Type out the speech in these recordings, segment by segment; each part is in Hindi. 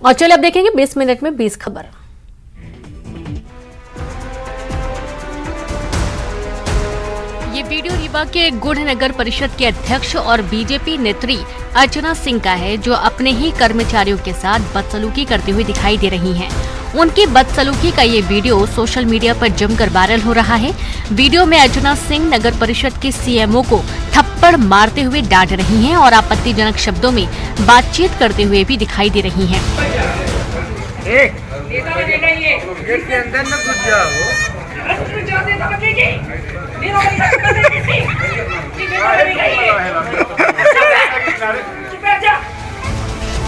और चलिए अब देखेंगे 20 मिनट में 20 खबर। ये वीडियो रीवा के गुढ़ नगर परिषद के अध्यक्ष और बीजेपी नेत्री अर्चना सिंह का है, जो अपने ही कर्मचारियों के साथ बदसलूकी करते हुए दिखाई दे रही हैं। उनकी बदसलूकी का ये वीडियो सोशल मीडिया पर जमकर वायरल हो रहा है। वीडियो में अर्चना सिंह नगर परिषद के सीएमओ को थप्पड़ मारते हुए डांट रही हैं और आपत्तिजनक शब्दों में बातचीत करते हुए भी दिखाई दे रही हैं। गेट के अंदर न घुस जाओ।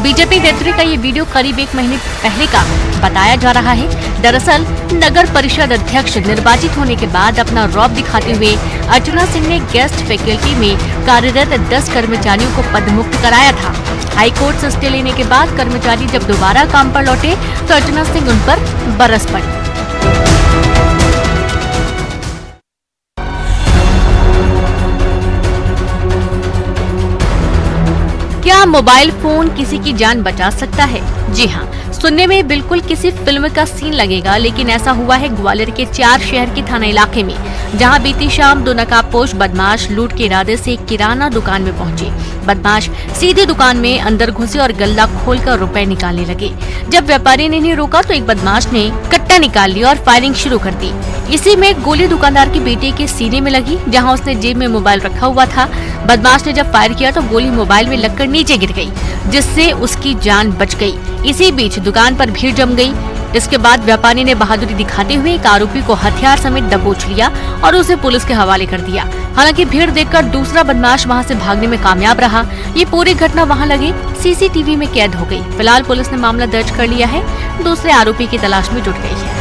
बीजेपी नेत्री का ये वीडियो करीब 1 महीने पहले का बताया जा रहा है। दरअसल नगर परिषद अध्यक्ष निर्वाचित होने के बाद अपना रौब दिखाते हुए अर्चना सिंह ने गेस्ट फैकल्टी में कार्यरत 10 कर्मचारियों को पदमुक्त कराया था। हाईकोर्ट से स्टे लेने के बाद कर्मचारी जब दोबारा काम पर लौटे तो अर्चना सिंह उन पर बरस पड़ी। क्या मोबाइल फोन किसी की जान बचा सकता है? जी हाँ, सुनने में बिल्कुल किसी फिल्म का सीन लगेगा, लेकिन ऐसा हुआ है ग्वालियर के 4 शहर के थाना इलाके में, जहां बीती शाम 2 नकाबपोश बदमाश लूट के इरादे से एक किराना दुकान में पहुंचे। बदमाश सीधे दुकान में अंदर घुसे और गल्ला खोलकर रुपए निकालने लगे। जब व्यापारी ने इन्हें रोका तो एक बदमाश ने कट्टा निकाल लिया और फायरिंग शुरू कर दी। इसी में गोली दुकानदार के बेटे के सीने में लगी, जहां उसने जेब में मोबाइल रखा हुआ था। बदमाश ने जब फायर किया तो गोली मोबाइल में लगकर नीचे गिर गई, जिससे उसकी जान बच गई। इसी बीच दुकान पर भीड़ जम गई। इसके बाद व्यापारी ने बहादुरी दिखाते हुए एक आरोपी को हथियार समेत दबोच लिया और उसे पुलिस के हवाले कर दिया। हालांकि भीड़ देखकर दूसरा बदमाश वहां से भागने में कामयाब रहा। ये पूरी घटना वहां लगे सीसीटीवी में कैद हो गई। फिलहाल पुलिस ने मामला दर्ज कर लिया है, दूसरे आरोपी की तलाश में जुट गई है।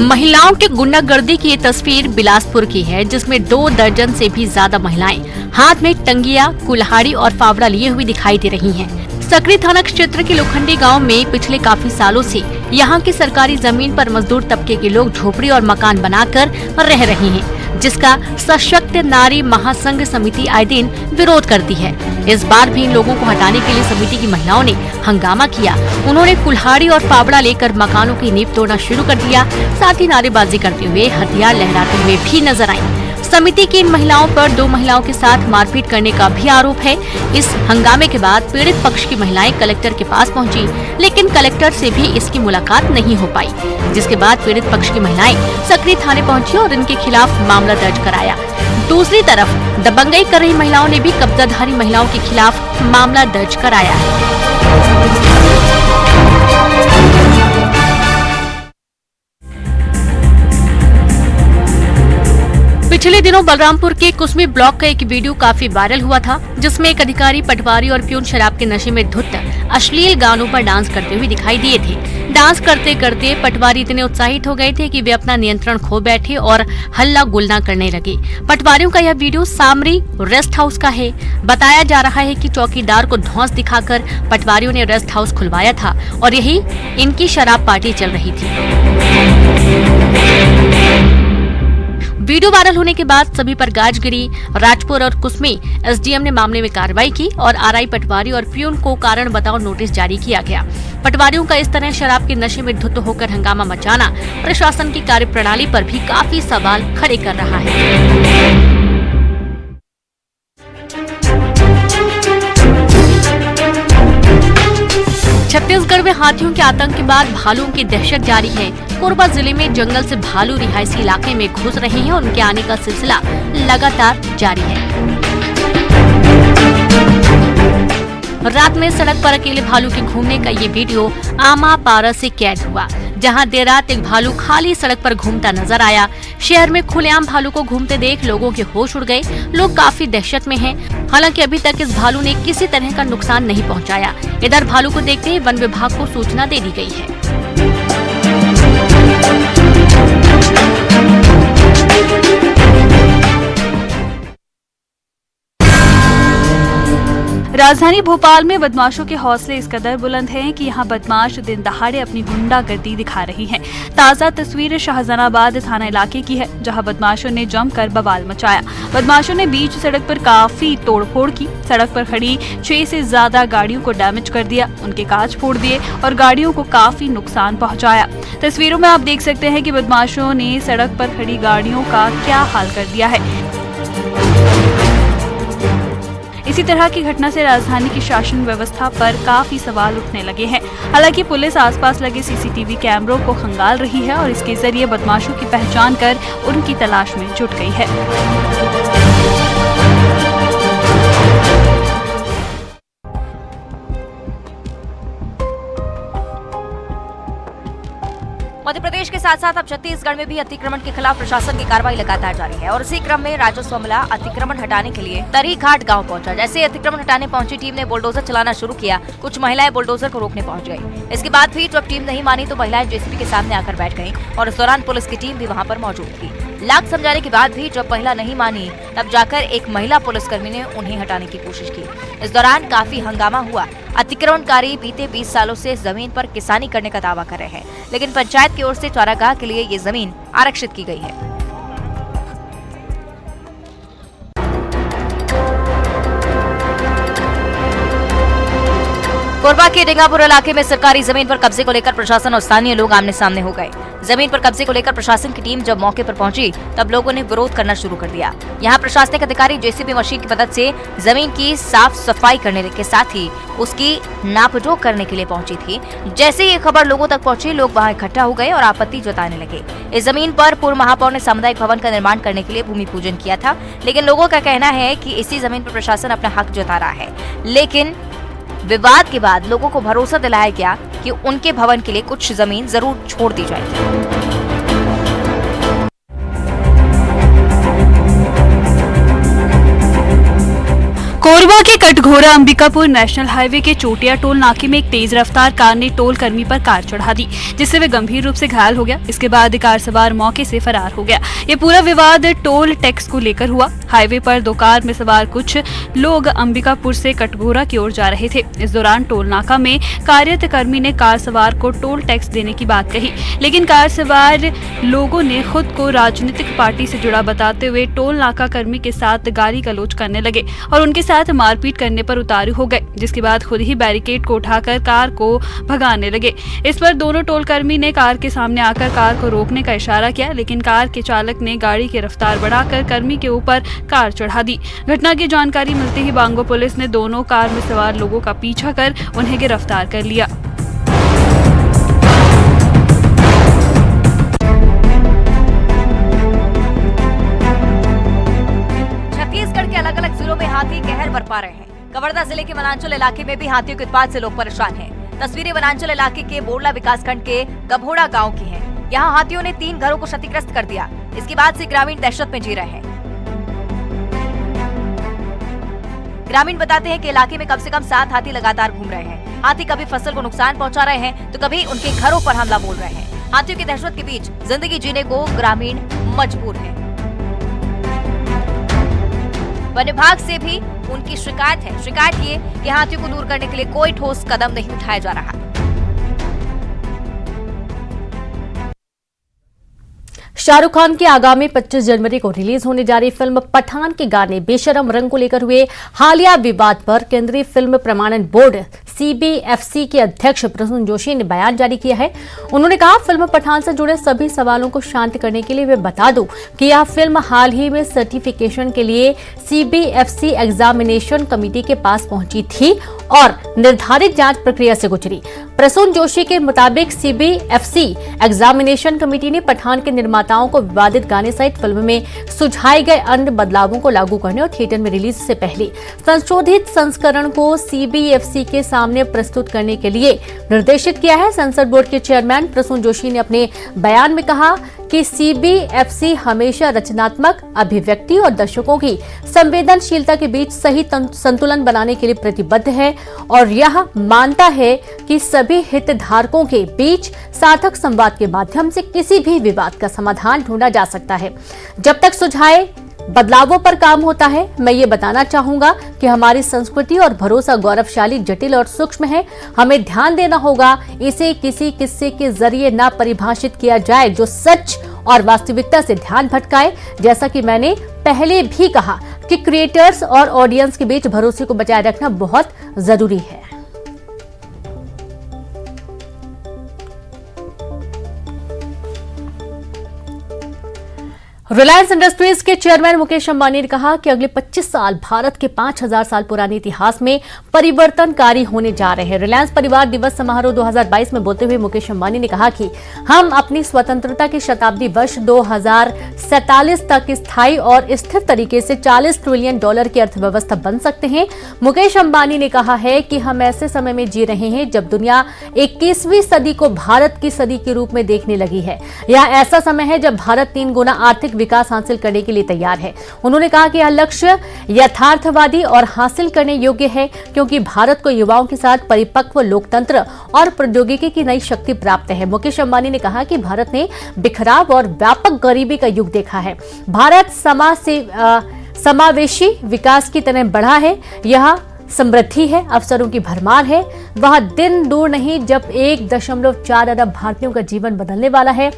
महिलाओं के गुंडागर्दी की ये तस्वीर बिलासपुर की है, जिसमें 2 दर्जन से भी ज्यादा महिलाएं हाथ में टंगिया, कुल्हाड़ी और फावड़ा लिए हुए दिखाई दे रही हैं। सकरी थाना क्षेत्र के लोखंडी गांव में पिछले काफी सालों से यहां की सरकारी जमीन पर मजदूर तबके के लोग झोपड़ी और मकान बनाकर रह रहे हैं, जिसका सशक्त नारी महासंघ समिति आए दिन विरोध करती है। इस बार भी इन लोगों को हटाने के लिए समिति की महिलाओं ने हंगामा किया। उन्होंने कुल्हाड़ी और फावड़ा लेकर मकानों की नींव तोड़ना शुरू कर दिया। साथ ही नारेबाजी करते हुए हथियार लहराते हुए भी नजर आई। समिति की इन महिलाओं पर 2 महिलाओं के साथ मारपीट करने का भी आरोप है। इस हंगामे के बाद पीड़ित पक्ष की महिलाएं कलेक्टर के पास पहुंची, लेकिन कलेक्टर से भी इसकी मुलाकात नहीं हो पाई, जिसके बाद पीड़ित पक्ष की महिलाएं सकरी थाने पहुंची और इनके खिलाफ मामला दर्ज कराया। दूसरी तरफ दबंगई कर रही महिलाओं ने भी कब्जाधारी महिलाओं के खिलाफ मामला दर्ज कराया है। पिछले दिनों बलरामपुर के कुसमी ब्लॉक का एक वीडियो काफी वायरल हुआ था, जिसमें एक अधिकारी, पटवारी और प्यून शराब के नशे में धुत अश्लील गानों पर डांस करते हुए दिखाई दिए थे। डांस करते करते पटवारी इतने उत्साहित हो गए थे कि वे अपना नियंत्रण खो बैठे और हल्ला गुल्ला करने लगे। पटवारियों का यह वीडियो सामरी रेस्ट हाउस का है। बताया जा रहा है कि चौकीदार को धौंस दिखाकर पटवारियों ने रेस्ट हाउस खुलवाया था और यही इनकी शराब पार्टी चल रही थी। वीडियो वायरल होने के बाद सभी पर गाज गिरी। राजपुर और कुसमी एसडीएम ने मामले में कार्रवाई की और आरआई पटवारी और प्यून को कारण बताओ नोटिस जारी किया गया। पटवारियों का इस तरह शराब के नशे में धुत होकर हंगामा मचाना प्रशासन की कार्यप्रणाली पर भी काफी सवाल खड़े कर रहा है। छत्तीसगढ़ में हाथियों के आतंक के बाद भालुओं की दहशत जारी है। कोरबा जिले में जंगल से भालू रिहायशी इलाके में घुस रहे हैं और उनके आने का सिलसिला लगातार जारी है। रात में सड़क पर अकेले भालू के घूमने का ये वीडियो आमापारा से कैद हुआ, जहां देर रात एक भालू खाली सड़क पर घूमता नजर आया। शहर में खुलेआम भालू को घूमते देख लोगों के होश उड़ गए। लोग काफी दहशत में हैं। हालांकि अभी तक इस भालू ने किसी तरह का नुकसान नहीं पहुंचाया। इधर भालू को देखते ही वन विभाग को सूचना दे दी गई है। राजधानी भोपाल में बदमाशों के हौसले इस कदर बुलंद हैं कि यहाँ बदमाश दिन दहाड़े अपनी गुंडागर्दी दिखा रही हैं। ताजा तस्वीर शाहजहानाबाद थाना इलाके की है, जहाँ बदमाशों ने जमकर बवाल मचाया। बदमाशों ने बीच सड़क पर काफी तोड़फोड़ की। सड़क पर खड़ी 6 से ज्यादा गाड़ियों को डैमेज कर दिया, उनके कांच फोड़ दिए और गाड़ियों को काफी नुकसान पहुंचाया। तस्वीरों में आप देख सकते हैं कि बदमाशों ने सड़क पर खड़ी गाड़ियों का क्या हाल कर दिया है। इसी तरह की घटना से राजधानी की शासन व्यवस्था पर काफी सवाल उठने लगे हैं। हालांकि पुलिस आसपास लगे सीसीटीवी कैमरों को खंगाल रही है और इसके जरिए बदमाशों की पहचान कर उनकी तलाश में जुट गई है। मध्य प्रदेश के साथ साथ अब छत्तीसगढ़ में भी अतिक्रमण के खिलाफ प्रशासन की कार्रवाई लगातार जारी है और इसी क्रम में राजस्व अमला अतिक्रमण हटाने के लिए तरीघाट गांव पहुंचा। जैसे अतिक्रमण हटाने पहुंची टीम ने बुलडोजर चलाना शुरू किया, कुछ महिलाएं बुलडोजर को रोकने पहुंच गयी। इसके बाद भी जब टीम नहीं मानी तो महिलाएं जेसीबी के सामने आकर बैठ गयी और इस दौरान पुलिस की टीम भी वहाँ पर मौजूद थी। लाख समझाने के बाद भी जब महिला नहीं मानी तब जाकर एक महिला पुलिसकर्मी ने उन्हें हटाने की कोशिश की। इस दौरान काफी हंगामा हुआ। अतिक्रमणकारी बीते 20 सालों से जमीन पर किसानी करने का दावा कर रहे हैं, लेकिन पंचायत की ओर से चारागाह के लिए ये जमीन आरक्षित की गई है। कोरबा के डिंगापुर इलाके में सरकारी जमीन पर कब्जे को लेकर प्रशासन और स्थानीय लोग आमने सामने हो गए। जमीन पर कब्जे को लेकर प्रशासन की टीम जब मौके पर पहुंची तब लोगों ने विरोध करना शुरू कर दिया। यहां प्रशासनिक अधिकारी जेसीबी मशीन की मदद से जमीन की साफ सफाई करने के साथ ही उसकी नापजोख करने के लिए पहुंची थी। जैसे ही ये खबर लोगों तक पहुंची, लोग वहां इकट्ठा हो गए और आपत्ति जताने लगे। इस जमीन पर पूर्व महापौर ने सामुदायिक भवन का निर्माण करने के लिए भूमि पूजन किया था, लेकिन लोगों का कहना है कि इसी जमीन पर प्रशासन अपना हक जता रहा है। लेकिन विवाद के बाद लोगों को भरोसा दिलाया गया कि उनके भवन के लिए कुछ जमीन जरूर छोड़ दी जाएगी। कोरबा के कटघोरा अंबिकापुर नेशनल हाईवे के चोटिया टोल नाके में एक तेज रफ्तार कार ने टोल कर्मी पर कार चढ़ा दी, जिससे वे गंभीर रूप से घायल हो गया। इसके बाद कार सवार मौके से फरार हो गया। ये पूरा विवाद टोल टैक्स को लेकर हुआ। हाईवे पर दो कार में सवार कुछ लोग अंबिकापुर से कटघोरा की ओर जा रहे थे। इस दौरान टोल नाका में कार्यरत कर्मी ने कार सवार को टोल टैक्स देने की बात कही, लेकिन कार सवार लोगों ने खुद को राजनीतिक पार्टी से जुड़ा बताते हुए टोल नाका कर्मी के साथ गाली गलौज करने लगे और उनके साथ मारपीट करने पर उतारू हो गए, जिसके बाद खुद ही बैरिकेड को उठाकर कार को भगाने लगे। इस पर दोनों टोल कर्मी ने कार के सामने आकर कार को रोकने का इशारा किया, लेकिन कार के चालक ने गाड़ी की रफ्तार बढ़ाकर कर्मी के ऊपर कार चढ़ा दी। घटना की जानकारी मिलते ही बांगो पुलिस ने दोनों कार में सवार लोगों का पीछा कर उन्हें गिरफ्तार कर लिया। अलग अलग जिलों में हाथी कहर बरपा रहे हैं। कवर्धा जिले के वनांचल इलाके में भी हाथियों के उत्पात से लोग परेशान हैं। तस्वीरें वनांचल इलाके के बोरला विकासखंड के गभोड़ा गांव की हैं। यहां हाथियों ने 3 घरों को क्षतिग्रस्त कर दिया। इसके बाद से ग्रामीण दहशत में जी रहे हैं। ग्रामीण बताते हैं कि इलाके में कम से कम 7 हाथी लगातार घूम रहे हैं। हाथी कभी फसल को नुकसान पहुंचा रहे हैं तो कभी उनके घरों पर हमला बोल रहे हैं। हाथियों की दहशत के बीच जिंदगी जीने को ग्रामीण मजबूर है। वन विभाग से भी उनकी शिकायत ये कि हाथियों को दूर करने के लिए कोई ठोस कदम नहीं उठाया जा रहा। शाहरुख खान की आगामी 25 जनवरी को रिलीज होने जा रही फिल्म पठान के गाने बेशरम रंग को लेकर हुए हालिया विवाद पर केंद्रीय फिल्म प्रमाणन बोर्ड CBFC के अध्यक्ष प्रसून जोशी ने बयान जारी किया है। उन्होंने कहा, फिल्म पठान से जुड़े सभी सवालों को शांत करने के लिए मैं बता दूं कि यह फिल्म हाल ही में सर्टिफिकेशन के लिए CBFC एग्जामिनेशन कमेटी के पास पहुंची थी और निर्धारित जांच प्रक्रिया से गुजरी। प्रसून जोशी के मुताबिक CBFC एग्जामिनेशन कमेटी ने पठान के निर्माताओं को विवादित गाने सहित फिल्म में सुझाए गए अन्य बदलावों को लागू करने और थिएटर में रिलीज से पहले संशोधित संस्करण को CBFC के सामने प्रस्तुत करने के लिए निर्देशित किया है। संसद बोर्ड के चेयरमैन प्रसून जोशी ने अपने बयान में कहा कि CBFC हमेशा रचनात्मक अभिव्यक्ति और दर्शकों की संवेदनशीलता के बीच सही संतुलन बनाने के लिए प्रतिबद्ध है और यह मानता है कि सभी हितधारकों के बीच सार्थक संवाद के माध्यम से किसी भी विवाद का समाधान ढूंढा जा सकता है। जब तक सुझाए बदलावों पर काम होता है। मैं ये बताना चाहूंगा कि हमारी संस्कृति और भरोसा गौरवशाली, जटिल और सूक्ष्म है। हमें ध्यान देना होगा, इसे किसी किस्से के जरिए ना परिभाषित किया जाए जो सच और वास्तविकता से ध्यान भटकाए। जैसा कि मैंने पहले भी कहा कि क्रिएटर्स और ऑडियंस के बीच भरोसे को बचाए रखना बहुत जरूरी है। रिलायंस इंडस्ट्रीज के चेयरमैन मुकेश अंबानी ने कहा कि अगले 25 साल भारत के 5000 साल पुराने इतिहास में परिवर्तनकारी होने जा रहे हैं। रिलायंस परिवार दिवस समारोह 2022 में बोलते हुए मुकेश अंबानी ने कहा कि हम अपनी स्वतंत्रता के शताब्दी वर्ष 2047 तक स्थायी और स्थिर तरीके से $40 ट्रिलियन की अर्थव्यवस्था बन सकते हैं। मुकेश अंबानी ने कहा है कि हम ऐसे समय में जी रहे हैं जब दुनिया 21वीं सदी को भारत की सदी के रूप में देखने लगी है। यह ऐसा समय है जब भारत 3 गुना आर्थिक विकास हासिल करने के लिए तैयार है। उन्होंने कहा कि यह लक्ष्य यथार्थवादी और हासिल करने योग्य है क्योंकि भारत को युवाओं के साथ परिपक्व लोकतंत्र और प्रौद्योगिकी की नई शक्ति प्राप्त है। मुकेश अंबानी ने कहा कि भारत ने बिखराव और व्यापक गरीबी का युग देखा है। भारत समावेशी विकास की तरह बढ़ा है। यह समृद्धि है, अवसरों की भरमार है। वह दिन दूर नहीं जब 1.4 अरब भारतीयों का जीवन बदलने वाला है।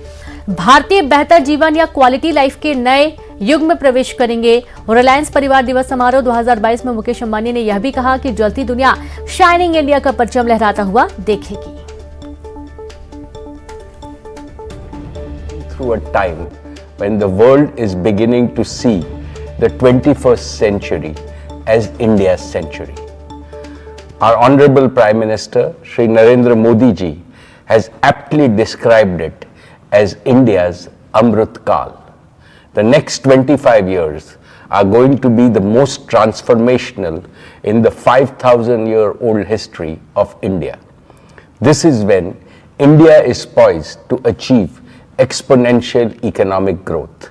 भारतीय बेहतर जीवन या क्वालिटी लाइफ के नए युग में प्रवेश करेंगे। रिलायंस परिवार दिवस समारोह 2022 में मुकेश अंबानी ने यह भी कहा कि जल्दी दुनिया शाइनिंग इंडिया का परचम लहराता हुआ देखेगी। Through a time when the world is beginning to see the 21st century as India's century. Our Honorable Prime Minister, Shri Narendra Modi ji, has aptly described it as India's Amrit Kal. The next 25 years are going to be the most transformational in the 5,000-year-old history of India. This is when India is poised to achieve exponential economic growth.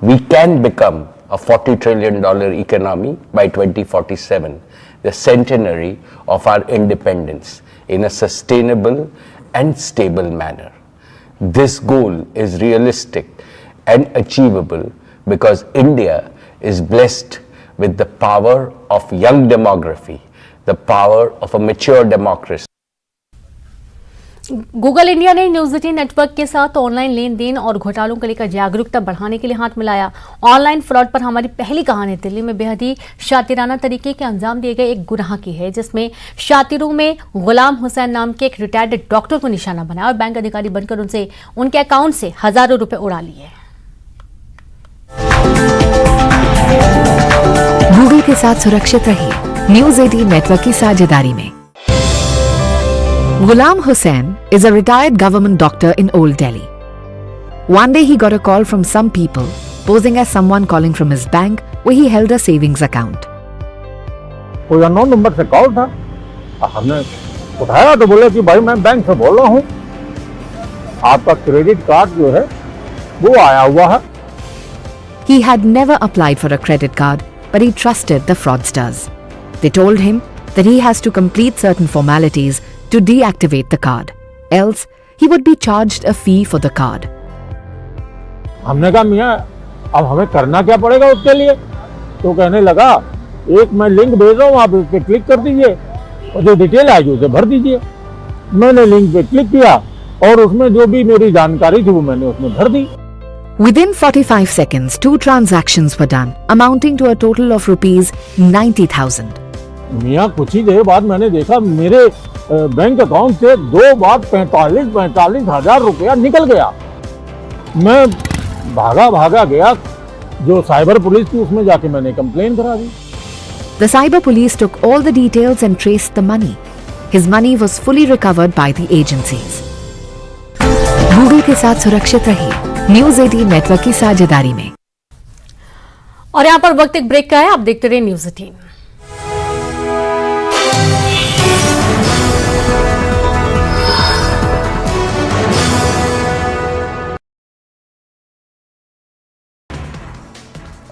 We can become a $40 trillion economy by 2047, the centenary of our independence, in a sustainable and stable manner. This goal is realistic and achievable because India is blessed with the power of young demography, the power of a mature democracy. Google India ने न्यूज 18 नेटवर्क के साथ ऑनलाइन लेन देन और घोटालों को लेकर जागरूकता बढ़ाने के लिए हाथ मिलाया। ऑनलाइन फ्रॉड पर हमारी पहली कहानी दिल्ली में बेहद ही शातिराना तरीके के अंजाम दिए गए एक गुनाह की है, जिसमें शातिरों में गुलाम हुसैन नाम के एक रिटायर्ड डॉक्टर को निशाना बनाया और बैंक अधिकारी बनकर उनसे उनके अकाउंट से हजारों रुपए उड़ा लिए। गूगल के साथ सुरक्षित रहिए न्यूज 18 नेटवर्क की साझेदारी में। Ghulam Hussain is a retired government doctor in Old Delhi. One day he got a call from some people posing as someone calling from his bank where he held a savings account. कोई अननोन नंबर से कॉल था। हमने उठाया तो बोले कि भाई मैं बैंक से बोल रहा हूँ, आपका क्रेडिट कार्ड जो है वो आया हुआ है। He had never applied for a credit card, but he trusted the fraudsters. They told him that he has to complete certain formalities to deactivate the card, else he would be charged a fee for the card. हमने कहा मियाँ अब हमें करना क्या पड़ेगा उसके लिए? तो कहने लगा एक मैं लिंक भेज रहा हूँ, आप इस पे क्लिक कर दीजिए और जो डिटेल आएगी उसे भर दीजिए। मैंने लिंक पे क्लिक किया और उसमें जो भी मेरी जानकारी थी वो मैंने उसमें भर दी। Within 45 seconds, 2 transactions were done, amounting to a total of rupees 90,000. मियाँ कुछ ही देर बाद मैंने देखा मेरे बैंक अकाउंट से 2 बार 45 हजार रुपया निकल गया। मैं भागा गया जो साइबर पुलिस थी उसमें जाके मैंने कंप्लेन करा दी। The cyber police took all the details and traced the money. His money was fully recovered by the agencies. Google के साथ सुरक्षित रहिए न्यूज 18 नेटवर्क की साझेदारी में। और यहाँ पर वक्त एक ब्रेक का है, आप देखते रहिए न्यूज 18।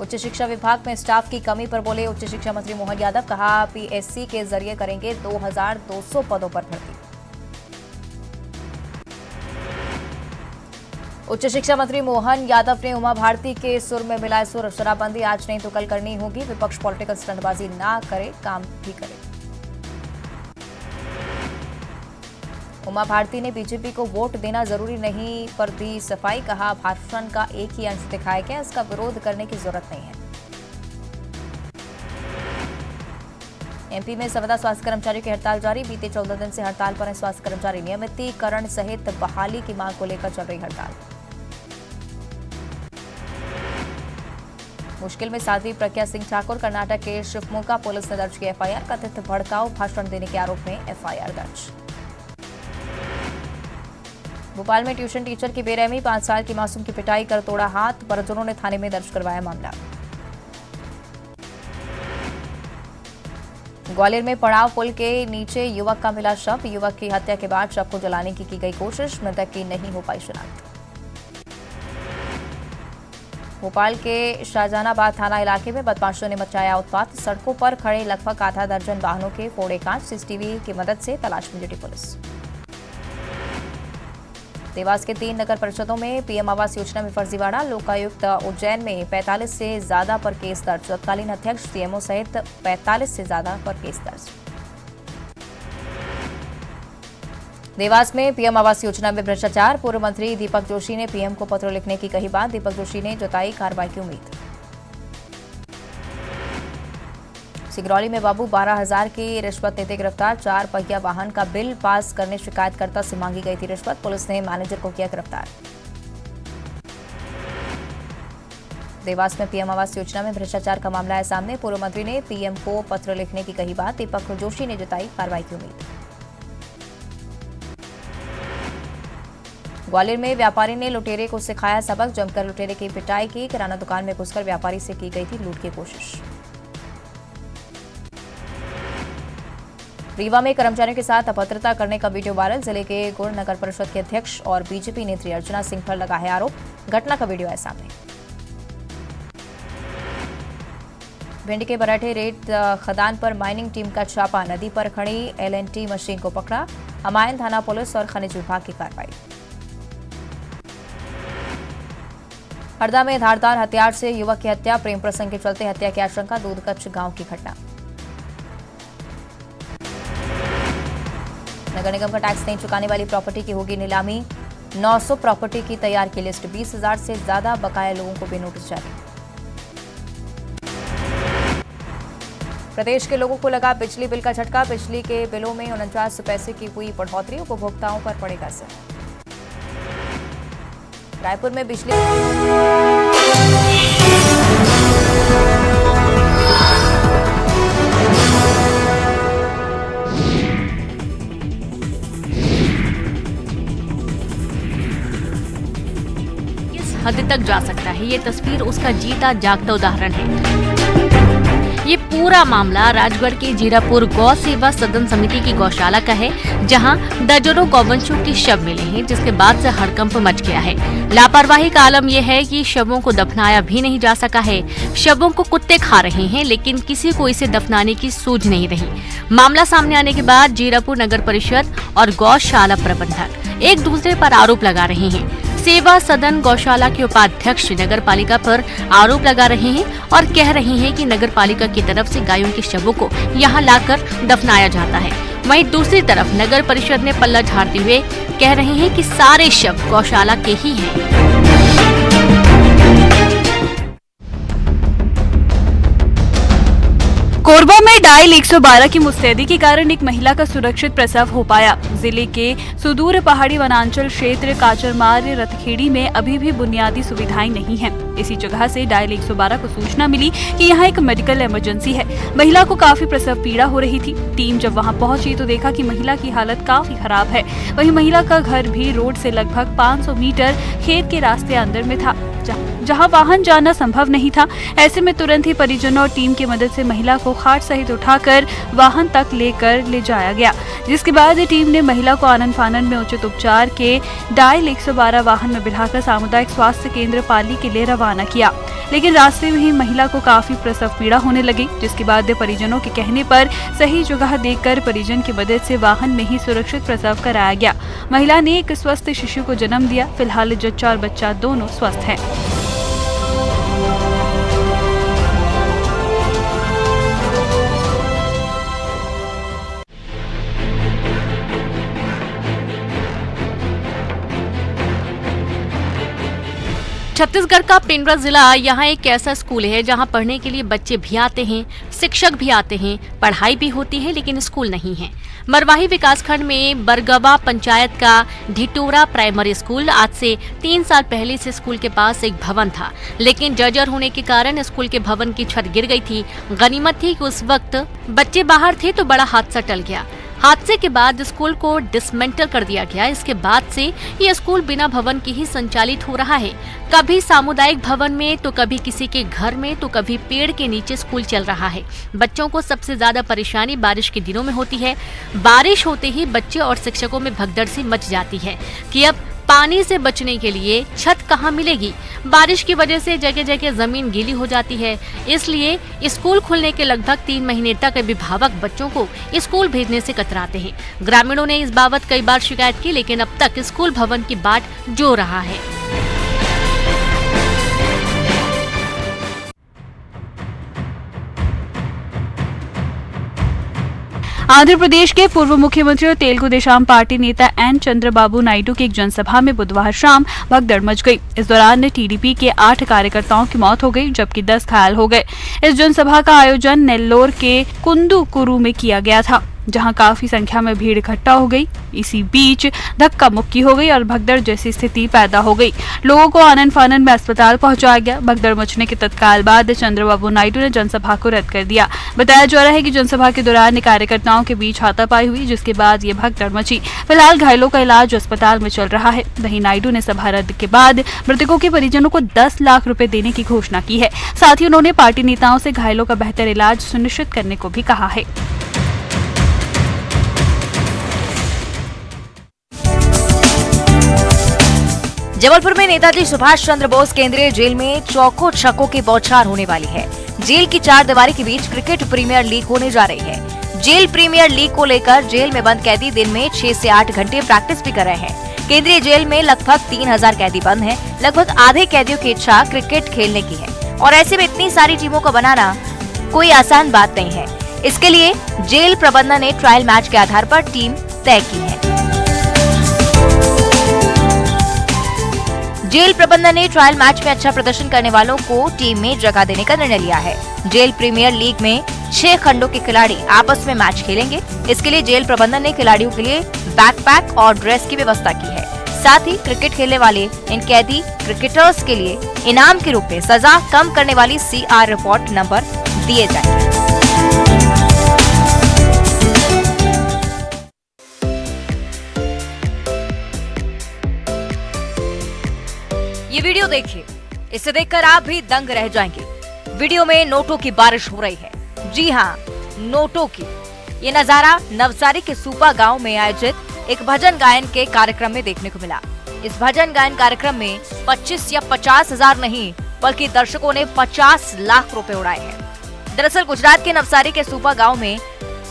उच्च शिक्षा विभाग में स्टाफ की कमी पर बोले उच्च शिक्षा मंत्री मोहन यादव। कहा पीएससी के जरिए करेंगे 2200 पदों पर भर्ती। उच्च शिक्षा मंत्री मोहन यादव ने उमा भारती के सुर में मिलाए सुर। शराबबंदी आज नहीं तो कल करनी होगी। विपक्ष पॉलिटिकल स्टंटबाजी ना करे, काम भी करे। उमा भारती ने बीजेपी को वोट देना जरूरी नहीं पर दी सफाई। कहा भाषण का एक ही अंश दिखाया गया, इसका विरोध करने की जरूरत नहीं है। एमपी में संविदा स्वास्थ्य कर्मचारियों की हड़ताल जारी। बीते 14 दिन से हड़ताल पर हैं स्वास्थ्य कर्मचारी। नियमितीकरण सहित बहाली की मांग को लेकर चल रही हड़ताल। मुश्किल में साध्वी प्रज्ञा सिंह ठाकुर। कर्नाटक के शिवमोगा पुलिस ने दर्ज की एफआईआर। कथित भड़काऊ भाषण देने के आरोप में एफआईआर दर्ज। भोपाल में ट्यूशन टीचर की बेरहमी। 5 साल की मासूम की पिटाई कर तोड़ा हाथ। परिजनों ने थाने में दर्ज करवाया मामला। ग्वालियर में पड़ाव पुल के नीचे युवक का मिला शव। युवक की हत्या के बाद शव को जलाने की गई कोशिश। मृतक की नहीं हो पाई शिनाख्त। भोपाल के शाहजहानाबाद थाना इलाके में बदमाशों ने मचाया उत्पात। सड़कों पर खड़े लगभग आधा दर्जन वाहनों के फोड़े कांच। सीसीटीवी की मदद से तलाश में जुटी पुलिस। देवास के 3 नगर परिषदों में पीएम आवास योजना में फर्जीवाड़ा। लोकायुक्त उज्जैन में 45 से ज्यादा पर केस दर्ज। तत्कालीन अध्यक्ष सीएमओ सहित 45 से ज्यादा पर केस दर्ज। देवास में पीएम आवास योजना में भ्रष्टाचार। पूर्व मंत्री दीपक जोशी ने पीएम को पत्र लिखने की कही बात। दीपक जोशी ने जताई कार्रवाई की उम्मीद। सिगरौली में बाबू 12,000 की रिश्वत लेते गिरफ्तार। 4 पहिया वाहन का बिल पास करने शिकायतकर्ता से मांगी गई थी रिश्वत। पुलिस ने मैनेजर को किया गिरफ्तार। देवास में पीएम आवास योजना में भ्रष्टाचार का मामला है सामने। पूर्व मंत्री ने पीएम को पत्र लिखने की कही बात। दीपक जोशी ने जताई कार्रवाई की उम्मीद। ग्वालियर में व्यापारी ने लुटेरे को सिखाया सबक। जमकर लुटेरे की पिटाई की। किराना दुकान में घुसकर व्यापारी से की गई थी लूट की कोशिश। रीवा में कर्मचारियों के साथ अभद्रता करने का वीडियो वायरल। जिले के गुड़ नगर परिषद के अध्यक्ष और बीजेपी नेत्री अर्चना सिंह पर लगा है आरोप। घटना का वीडियो है सामने। भिंड के बराठे रेत खदान पर माइनिंग टीम का छापा। नदी पर खड़ी LNT मशीन को पकड़ा। अमायन थाना पुलिस और खनिज विभाग की कार्रवाई। हरदा में धारदार हथियार से युवक की हत्या। प्रेम प्रसंग के चलते हत्या की आशंका। दूधकच्छ गांव की घटना। नगर निगम का टैक्स नहीं चुकाने वाली प्रॉपर्टी की होगी नीलामी। 900 प्रॉपर्टी की तैयार की लिस्ट। 20,000 से ज्यादा बकाया लोगों को भी नोटिस जारी। प्रदेश के लोगों को लगा बिजली बिल का झटका। बिजली के बिलों में 49 पैसे की हुई बढ़ोतरी। उपभोक्ताओं पर पड़ेगा असर। रायपुर में बिजली हद तक जा सकता है। ये तस्वीर उसका जीता जागता उदाहरण है। ये पूरा मामला राजगढ़ के जीरापुर गौ सेवा सदन समिति की गौशाला का है, जहां दर्जनों गौवंशों के शव मिले हैं, जिसके बाद से हड़कंप मच गया है। लापरवाही का आलम यह है कि शवों को दफनाया भी नहीं जा सका है। शवों को कुत्ते खा रहे हैं, लेकिन किसी को इसे दफनाने की सूझ नहीं रही। मामला सामने आने के बाद जीरापुर नगर परिषद और गौशाला प्रबंधक एक दूसरे पर आरोप लगा रहे हैं। सेवा सदन गौशाला के उपाध्यक्ष नगर पालिका पर आरोप लगा रहे हैं और कह रहे हैं कि नगर पालिका की तरफ से गायों के शवों को यहां लाकर दफनाया जाता है। वहीं दूसरी तरफ नगर परिषद ने पल्ला झाड़ते हुए कह रहे हैं कि सारे शव गौशाला के ही हैं। कोरबा में डायल 112 की मुस्तैदी के कारण एक महिला का सुरक्षित प्रसव हो पाया। जिले के सुदूर पहाड़ी वनांचल क्षेत्र काचरमार रतखेड़ी में अभी भी बुनियादी सुविधाएं नहीं हैं। इसी जगह से डायल 112 को सूचना मिली कि यहाँ एक मेडिकल इमरजेंसी है। महिला को काफी प्रसव पीड़ा हो रही थी। टीम जब वहाँ पहुंची तो देखा कि महिला की हालत काफी खराब है। वहीं महिला का घर भी रोड से लगभग 500 मीटर खेत के रास्ते अंदर में था। जहां वाहन जाना संभव नहीं था। ऐसे में तुरंत ही परिजनों और टीम की मदद से महिला को खाट सहित उठाकर वाहन तक ले जाया गया, जिसके बाद टीम ने महिला को आनन फानन में उचित उपचार के डायल 112 वाहन में बिठाकर सामुदायिक स्वास्थ्य केंद्र पाली के लिए रवाना किया। लेकिन रास्ते में ही महिला को काफी प्रसव पीड़ा होने लगी, जिसके बाद परिजनों के कहने पर सही जगह देखकर परिजन की मदद से वाहन में ही सुरक्षित प्रसव कराया गया। महिला ने एक स्वस्थ शिशु को जन्म दिया। फिलहाल जच्चा और बच्चा दोनों स्वस्थ हैं। छत्तीसगढ़ का पेंड्रा जिला यहाँ एक ऐसा स्कूल है जहाँ पढ़ने के लिए बच्चे भी आते हैं, शिक्षक भी आते हैं, पढ़ाई भी होती है, लेकिन स्कूल नहीं है। मरवाही विकासखंड में बरगवा पंचायत का ढिटोरा प्राइमरी स्कूल आज से 3 साल पहले से स्कूल के पास एक भवन था, लेकिन जर्जर होने के कारण स्कूल के भवन की छत गिर गई थी। गनीमत थी कि उस वक्त बच्चे बाहर थे तो बड़ा हादसा टल गया। हादसे के बाद स्कूल को डिसमेंटल कर दिया गया। इसके बाद से ये स्कूल बिना भवन के ही संचालित हो रहा है। कभी सामुदायिक भवन में तो कभी किसी के घर में तो कभी पेड़ के नीचे स्कूल चल रहा है। बच्चों को सबसे ज्यादा परेशानी बारिश के दिनों में होती है। बारिश होते ही बच्चे और शिक्षकों में भगदड़ सी मच जाती है कि अब पानी से बचने के लिए छत कहाँ मिलेगी। बारिश की वजह से जगह जगह जमीन गीली हो जाती है। इसलिए स्कूल खुलने के लगभग 3 महीने तक अभिभावक बच्चों को स्कूल भेजने से कतराते हैं। ग्रामीणों ने इस बाबत कई बार शिकायत की, लेकिन अब तक स्कूल भवन की बाट जो रहा है। आंध्र प्रदेश के पूर्व मुख्यमंत्री और तेलुगु देशम पार्टी नेता एन चंद्रबाबू नायडू की एक जनसभा में बुधवार शाम भगदड़ मच गई। इस दौरान टीडीपी के 8 कार्यकर्ताओं की मौत हो गई, जबकि 10 घायल हो गए। इस जनसभा का आयोजन नेल्लोर के कुंदुकुरु में किया गया था, जहां काफी संख्या में भीड़ इकट्ठा हो गई। इसी बीच धक्का मुक्की हो गई और भगदड़ जैसी स्थिति पैदा हो गई। लोगों को आनन फानन में अस्पताल पहुंचाया गया। भगदड़ मचने के तत्काल बाद चंद्रबाबू नायडू ने जनसभा को रद्द कर दिया। बताया जा रहा है कि जनसभा के दौरान कार्यकर्ताओं के बीच हाथापाई हुई, जिसके बाद ये भगदड़ मची। फिलहाल घायलों का इलाज अस्पताल में चल रहा है। वहीं नायडू ने सभा रद्द के बाद मृतकों के परिजनों को 10 लाख रुपए देने की घोषणा की है। साथ ही उन्होंने पार्टी नेताओं से घायलों का बेहतर इलाज सुनिश्चित करने को भी कहा है। जबलपुर में नेताजी सुभाष चंद्र बोस केंद्रीय जेल में चौको छक्कों की बौछार होने वाली है। जेल की 4 दीवारी के बीच क्रिकेट प्रीमियर लीग होने जा रही है। जेल प्रीमियर लीग को लेकर जेल में बंद कैदी दिन में 6 से 8 घंटे प्रैक्टिस भी कर रहे हैं। केंद्रीय जेल में लगभग 3000 कैदी बंद हैं। लगभग आधे कैदियों की इच्छा क्रिकेट खेलने की है, और ऐसे में इतनी सारी टीमों को बनाना कोई आसान बात नहीं है। इसके लिए जेल प्रबंधन ने ट्रायल मैच के आधार पर टीम तय की है। जेल प्रबंधन ने ट्रायल मैच में अच्छा प्रदर्शन करने वालों को टीम में जगह देने का निर्णय लिया है। जेल प्रीमियर लीग में 6 खंडों के खिलाड़ी आपस में मैच खेलेंगे। इसके लिए जेल प्रबंधन ने खिलाड़ियों के लिए बैकपैक और ड्रेस की व्यवस्था की है। साथ ही क्रिकेट खेलने वाले इन कैदी क्रिकेटर्स के लिए इनाम के रूप में सजा कम करने वाली CR रिपोर्ट नंबर दिए जाएंगे। ये वीडियो देखिए, इसे देखकर आप भी दंग रह जाएंगे। वीडियो में नोटों की बारिश हो रही है। जी हाँ, नोटों की। ये नजारा नवसारी के सूपा गांव में आयोजित एक भजन गायन के कार्यक्रम में देखने को मिला। इस भजन गायन कार्यक्रम में 25 या 50 हजार नहीं, बल्कि दर्शकों ने 50 लाख रुपए उड़ाए हैं। दरअसल गुजरात के नवसारी के सूपा गांव में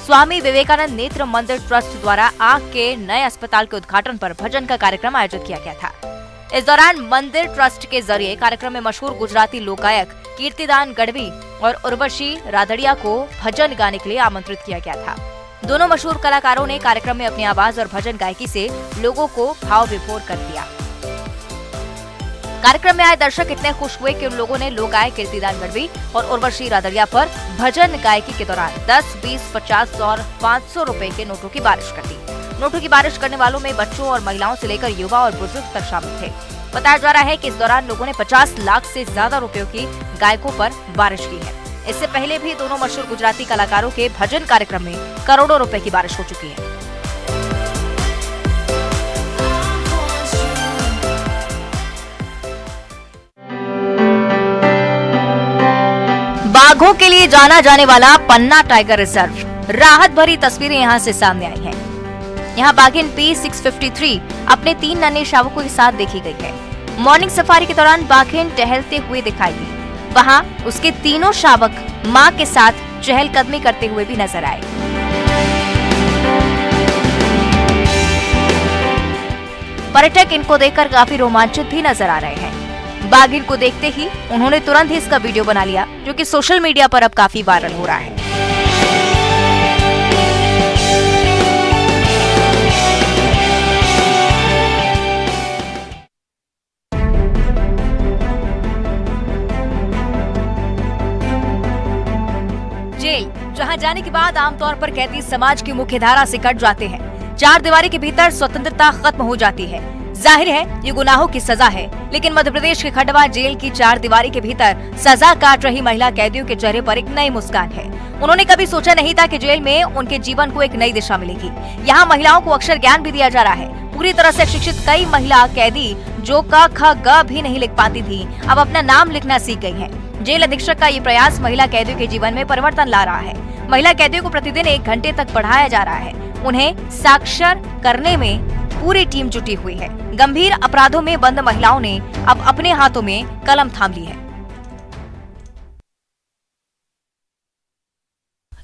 स्वामी विवेकानंद नेत्र मंदिर ट्रस्ट द्वारा आंख के नए अस्पताल के उद्घाटन पर भजन का कार्यक्रम आयोजित किया गया था। इस दौरान मंदिर ट्रस्ट के जरिए कार्यक्रम में मशहूर गुजराती लोक गायक कीर्तिदान गढ़वी और उर्वशी रादड़िया को भजन गाने के लिए आमंत्रित किया गया था। दोनों मशहूर कलाकारों ने कार्यक्रम में अपनी आवाज और भजन गायकी से लोगों को भाव विभोर कर दिया। कार्यक्रम में आए दर्शक इतने खुश हुए कि उन लोगों ने लोक गायक कीर्तिदान गढ़वी और उर्वशी रादड़िया पर भजन गायकी के दौरान 10, 20, 50 और 500 रुपए के नोटों की बारिश कर दी। नोटों की बारिश करने वालों में बच्चों और महिलाओं से लेकर युवा और बुजुर्ग तक शामिल थे। बताया जा रहा है कि इस दौरान लोगों ने 50 लाख से ज्यादा रुपयों की गायकों पर बारिश की है। इससे पहले भी दोनों मशहूर गुजराती कलाकारों के भजन कार्यक्रम में करोड़ों रुपए की बारिश हो चुकी है। बाघों के लिए जाना जाने वाला पन्ना टाइगर रिजर्व। राहत भरी तस्वीरें यहाँ से सामने आई हैं। यहाँ बाघिन P653 अपने 3 नन्हे शावकों के साथ देखी गई है। मॉर्निंग सफारी के दौरान बाघिन टहलते हुए दिखाई दी। वहाँ उसके तीनों शावक मां के साथ चहलकदमी करते हुए भी नजर आए। पर्यटक इनको देखकर काफी रोमांचित भी नजर आ रहे हैं। बाघिन को देखते ही उन्होंने तुरंत ही इसका वीडियो बना लिया, जो कि सोशल मीडिया पर अब काफी वायरल हो रहा है। जेल, जहां जाने के बाद आमतौर पर कैदी समाज की मुख्य धारा से कट जाते हैं। 4 दीवारी के भीतर स्वतंत्रता खत्म हो जाती है। जाहिर है ये गुनाहों की सजा है, लेकिन मध्य प्रदेश के खंडवा जेल की 4 दीवारी के भीतर सजा काट रही महिला कैदियों के चेहरे पर एक नई मुस्कान है। उन्होंने कभी सोचा नहीं था कि जेल में उनके जीवन को एक नई दिशा मिलेगी। यहाँ महिलाओं को अक्षर ज्ञान भी दिया जा रहा है। पूरी तरह से शिक्षित कई महिला कैदी जो क ख ग भी नहीं लिख पाती थी, अब अपना नाम लिखना सीख गई हैं। जेल अधीक्षक का ये प्रयास महिला कैदियों के जीवन में परिवर्तन ला रहा है। महिला कैदियों को प्रतिदिन 1 घंटे तक पढ़ाया जा रहा है। उन्हें साक्षर करने में पूरी टीम जुटी हुई है। गंभीर अपराधों में बंद महिलाओं ने अब अपने हाथों में कलम थाम ली है।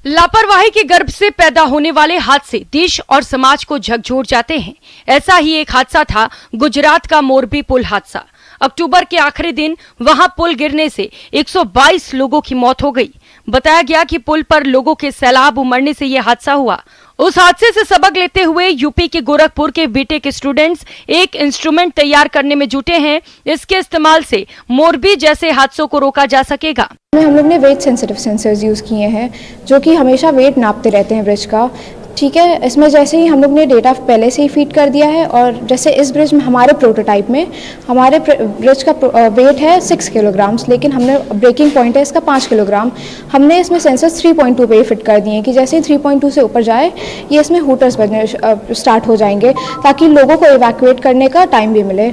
लापरवाही के गर्भ से पैदा होने वाले हादसे देश और समाज को झकझोर जाते हैं। ऐसा ही एक हादसा था गुजरात का मोरबी पुल हादसा। अक्टूबर के आखिरी दिन वहां पुल गिरने से 122 लोगों की मौत हो गई। बताया गया कि पुल पर लोगों के सैलाब उमड़ने से यह हादसा हुआ। उस हादसे से सबक लेते हुए यूपी के गोरखपुर के बीटेक स्टूडेंट्स एक इंस्ट्रूमेंट तैयार करने में जुटे हैं। इसके इस्तेमाल से मोरबी जैसे हादसों को रोका जा सकेगा। हम लोग ने वेट सेंसिटिव सेंसर्स यूज़ किए हैं, जो कि हमेशा वेट नापते रहते हैं ब्रिज का। ठीक है, इसमें जैसे ही हम लोग ने डेटा पहले से ही फीड कर दिया है, और जैसे इस ब्रिज में हमारे प्रोटोटाइप में हमारे ब्रिज का वेट है 6 किलोग्राम्स, लेकिन हमने ब्रेकिंग पॉइंट है इसका 5 किलोग्राम। हमने इसमें सेंसर्स 3.2 पे ही फिट कर दिए हैं कि जैसे ही 3.2 से ऊपर जाए ये इसमें हुटर्स बजने स्टार्ट हो जाएंगे, ताकि लोगों को इवैक्यूएट करने का टाइम भी मिले।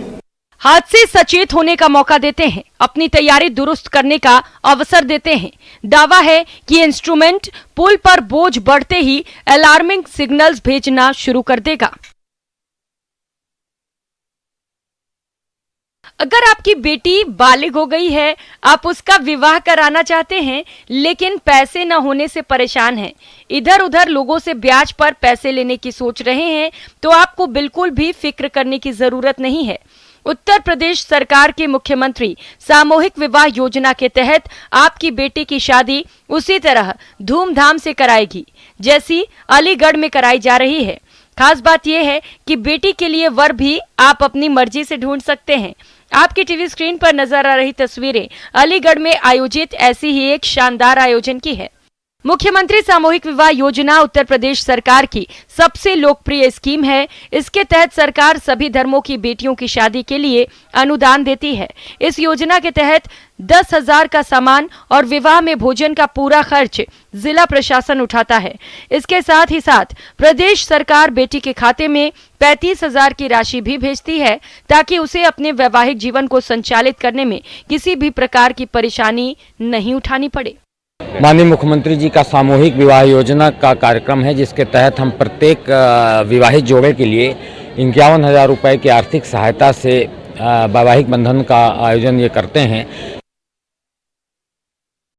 हादसे सचेत होने का मौका देते हैं, अपनी तैयारी दुरुस्त करने का अवसर देते हैं। दावा है कि इंस्ट्रूमेंट पुल पर बोझ बढ़ते ही अलार्मिंग सिग्नल्स भेजना शुरू कर देगा। अगर आपकी बेटी बालिग हो गई है, आप उसका विवाह कराना चाहते हैं, लेकिन पैसे न होने से परेशान हैं, इधर उधर लोगों से ब्याज पर पैसे लेने की सोच रहे हैं, तो आपको बिल्कुल भी फिक्र करने की जरूरत नहीं है। उत्तर प्रदेश सरकार के मुख्यमंत्री सामूहिक विवाह योजना के तहत आपकी बेटी की शादी उसी तरह धूमधाम से कराएगी जैसी अलीगढ़ में कराई जा रही है। खास बात यह है कि बेटी के लिए वर भी आप अपनी मर्जी से ढूंढ सकते हैं। आपकी टीवी स्क्रीन पर नजर आ रही तस्वीरें अलीगढ़ में आयोजित ऐसी ही एक शानदार आयोजन की है। मुख्यमंत्री सामूहिक विवाह योजना उत्तर प्रदेश सरकार की सबसे लोकप्रिय स्कीम है। इसके तहत सरकार सभी धर्मों की बेटियों की शादी के लिए अनुदान देती है। इस योजना के तहत 10,000 का सामान और विवाह में भोजन का पूरा खर्च जिला प्रशासन उठाता है। इसके साथ ही साथ प्रदेश सरकार बेटी के खाते में 35,000 की राशि भी भेजती है, ताकि उसे अपने वैवाहिक जीवन को संचालित करने में किसी भी प्रकार की परेशानी नहीं उठानी पड़े। माननीय मुख्यमंत्री जी का सामूहिक विवाह योजना का कार्यक्रम है, जिसके तहत हम प्रत्येक विवाहित जोड़े के लिए 51,000 रुपये की आर्थिक सहायता से वैवाहिक बंधन का आयोजन ये करते हैं।